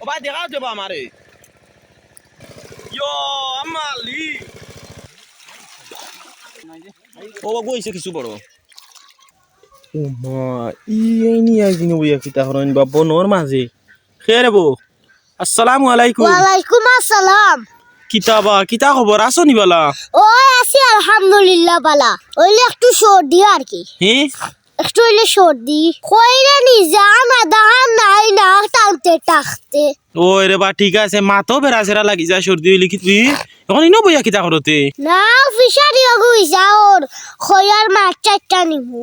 ও ভাই দেখাও দেবো আমারে ইয়ো আমালি ও বইছে কিছু বড় ও মা এই নিয়ে আইজিন বইয়া কিতা হরন বাপ নর মাঝে খেরে বউ আসসালামু আলাইকুম ওয়ালাইকুম আসসালাম। কিতাবা কিতা খবর আছো নি বালা ওই আছি আলহামদুলিল্লাহ বালা। ওইলে একটু সর্দি আর কি, হ্যাঁ একটু হইলে সর্দি কইরে নিজা না দাহান নাই না টানতে টাকতে। ওই রে বা ঠিক আছে মাতো বেড়াছেরা লাগি যায় সর্দি হইলে কি তুই এখন ইনো বইয়া কিতা করতে না ফিশারি গুইছা ওর খয়ার মাছ চারটা নিমু।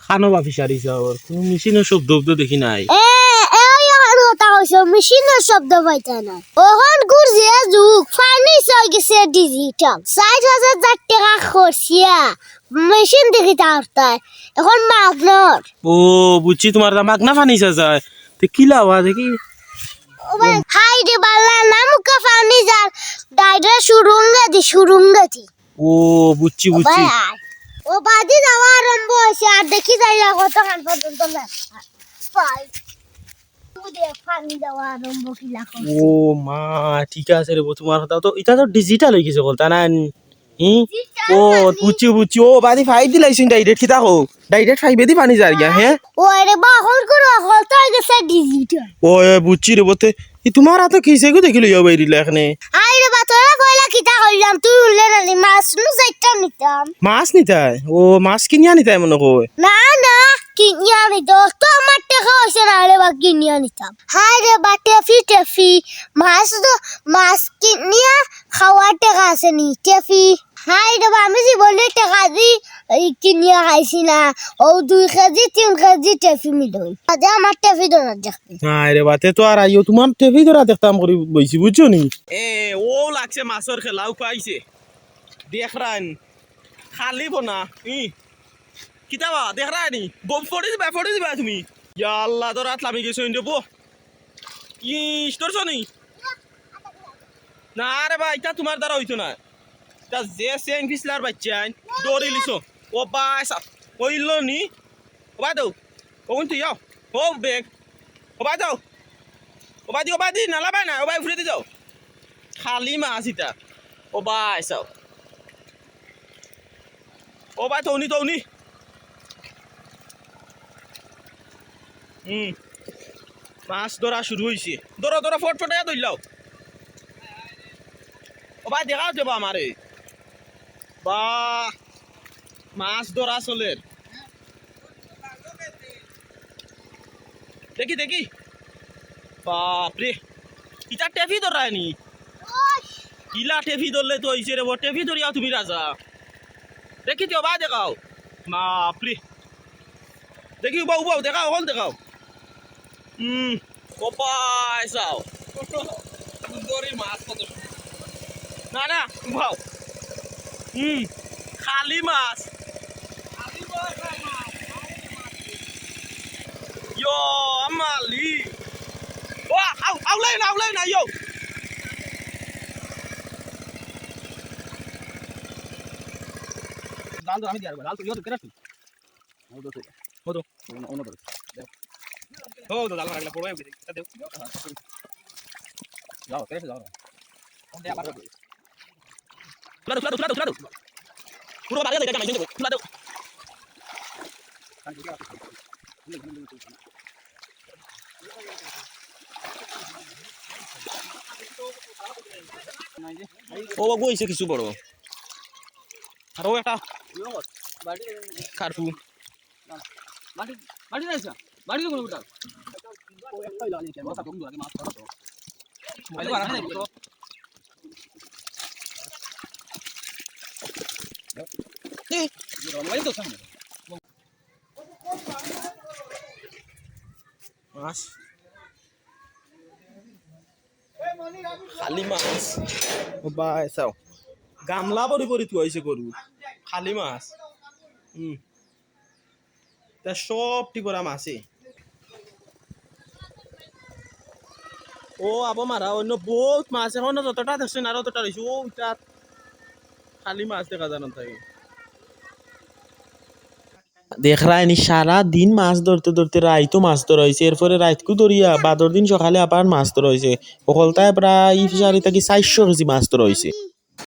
খানো বা ফিসারি যাওয়ার কোনো মেশিনের শব্দ দেখি নাই এই কথা কইছ মেশিনের শব্দ পাইতা না। ওহন গুরজিয়া যুগ ফার্নিচার গেছে ডিজিটাল ৬০,০০০ টাকা খরচিয়া মেশিন দেখি তারতায় এখন মাগনার। ও বুঝছি তোমার মাগনা ফানিসা যায় তো কি লাওয়া দেখি হাই রে বালা নামুকা ফার্নিচার ডাইরে সুরুঙ্গাতি ও বুঝছি বুঝছি ও বাদি যাওয়া আরম্ভ হয়েছে আর দেখি যাইয়া কতক্ষণ পর্যন্ত না পাই ফানি যাওয়া আরম্ভ কিলা ও মা ঠিক আছে রে তোমার কথা তো এটা তো ডিজিটাল হয়ে গেছে বলতা না ও বুঝছি বুঝছি ও বাদি ফাইভ দিলাইছিন ডাইরেক্ট কিতা হো ডাইরেক্ট ফাইভে দি পানি যার গিয়া হ্যাঁ ওরে বাহর করে হলতা গেছে ডিজিটাল। ও বুঝছি রে বলতে তোমার হাতে কিসে গো দেখিল ইয়া বাইরিলা এখানে আই রে বাতরা কইলা কিতা কইলাম তুই উল্লে না মাছ নু যাইতাম নিতাম মাছ নিতাই ও মাছ কিনিয়া নিতাই মনে কই না না কিনিয়া নিত তো আমার টাকা হইছে না রে বা কিনিয়া নিতাম। হাই রে বা টেফি মাছ কিনিয়া খাওয়ার টাকা আছে নি টেফি। হাই রে বা আমি জীবনে টাকা দি কিনিয়া খাইছি না ও 2 কেজি 3 কেজি টেফি মিলই আজ আমার টেফি ধরা দেখবি আরে বাতে তো আর আইও তোমার টেভি ধরা দেখতাম করি বইছি বুঝছো নি ও লাগছে মাছর খেলাও পাইছে দেখরান খালি বনা কিতাবা দেখরা নি বম ফড়ি দিবা তুমি ইয়া আল্লাহ তো রাত লামি গেছো ইন্দো বো তোরছো নি না রে ভাই এটা তোমার দ্বারা হইতো না তা যে সেং ফিসলার বাচ্চা দৌড়ি লিছো ও বাস ওইলো নি ও বাই দাও কোন তুই যাও ও বেগ ও বাই দাও ও বাই দি নালা বাই না ও বাই ফুরে দি যাও খালি মাছ ইটা ও বাই চাও ও বাই তৌনি মাছ ধরা শুরু হয়েছে ধরো ফটফটাইয়া ধরলাও ও ভাই দেখাও দেবো আমারে বা মাছ ধরা চলে দেখি বাপরে ইটা টেফি ধরায় নি কিলা টেফি ধরলে তো হয়েছে রে টেফি ধরিয়াও তুমি রাজা দেখি দিও বা দেখাও বাপরে দেখি উবাও দেখাও হল দেখাও কোপাই চাও দড়ি মাছ কত না উবাও খালি মাছ ইয়ো আমালি ও আউলাই না ইয়ো লাল তো আমি দিয়ার লাল তো ইয়ো তো কেরাছি হতো অন্য তো ও তো লাল লাগলা পড়বে আমি তা দেও যাও কেরাছি যাও কোন দে আবার তুলা পুরো বাড়ি দেখে মাইছে তুলা দাও ও বইছে কিছু বড় আর ও একটা খারপু বাড়ি নাইছা বাড়ি কোন উঠা ও একটাই লালি কে মাথা কম লাগে মাছ ধরা তো বাইরে বাড়া নাই তো এই রমাই তো সামনে মাছ খালি মাছ ও বাই চাও গামলা পরি তুই আইছে করু খালি মাছ তা সব টিপরা মাছে ও আবো মারা অন্য বহুত মাছ এখন যতটা দেখছেন আর ততটা রয়েছে ও তাত খালি মাছ দেখা জানান থাকে দেখ রায়নি সারা দিন মাছ ধরতে ধরতে রাইতো মাছ ধরা হয়েছে এরপরে রাইতকু ধরিয়া বাদর দিন সকালে আবার মাছ ধরা হয়েছে সকলটায় প্রায় ফিশারি থাকি 400 কেজি মাছ ধরা হয়েছে